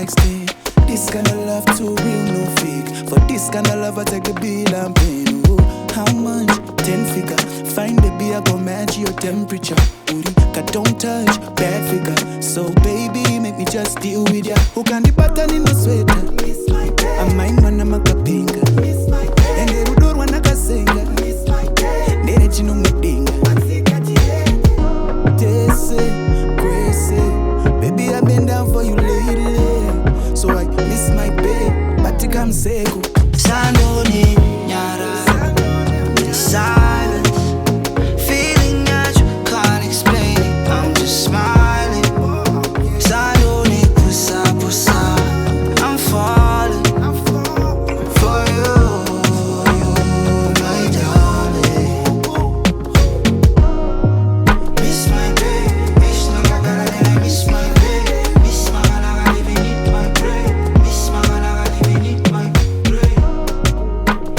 explain. This kind of love too real, no fake. For this kind of love, I take the bill and pain. Oh, how much? 10 figure. Fine, baby, I go match your temperature. Uri, don't touch, bad figure. So, baby, make me just deal with ya. Who can the button in the sweater? I mind when I'm a kapinga. And they would do one like a singer. They let you know me dinga. They say, crazy. Baby, I've been down for you lately. So I miss my babe, but you come say go. Sanoni, nyara, in silence. Feeling that you can't explain it. I'm just smiling. Sanoni, pusa, pusa. I'm falling for you, my darling. Miss my babe, miss no gotta miss my babe. Miss my gotta even eat my bread. Miss my gotta even eat my bread.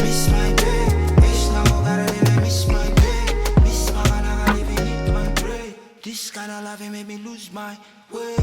Miss my babe, miss no gotta miss my babe. Miss my gotta even eat my bread. This kind of love it made me lose my way.